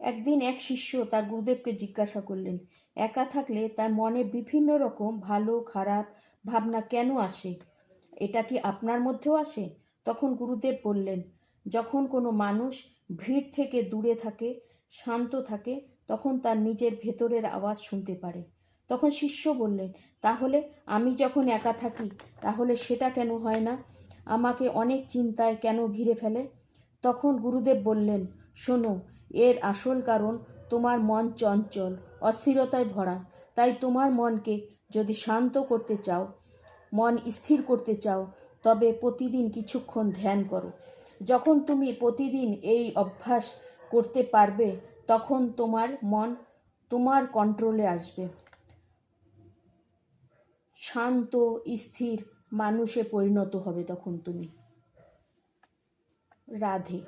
একদিন এক শিষ্য তার গুরুদেবকে জিজ্ঞাসা করলেন, একা থাকলে তার মনে বিভিন্ন রকম ভালো খারাপ ভাবনা কেন আসে? এটা কি আপনার মধ্যেও আসে? তখন গুরুদেব বললেন, যখন কোনো মানুষ ভিড় থেকে দূরে থাকে, শান্ত থাকে, তখন তার নিজের ভেতরের আওয়াজ শুনতে পারে। তখন শিষ্য বললেন, তাহলে আমি যখন একা থাকি তাহলে সেটা কেন হয় না? আমাকে অনেক চিন্তায় কেন ঘিরে ফেলে? তখন গুরুদেব বললেন, শোনো, এর আসল কারণ তোমার মন চঞ্চল, অস্থিরতায় ভরা। তাই তোমার মনকে যদি শান্ত করতে চাও, মন স্থির করতে চাও, তবে প্রতিদিন কিছুক্ষণ ধ্যান করো। যখন তুমি প্রতিদিন এই অভ্যাস করতে পারবে, তখন তোমার মন তোমার কন্ট্রোলে আসবে। শান্ত স্থির মানুষে পরিণত হবে তখন তুমি। রাধে।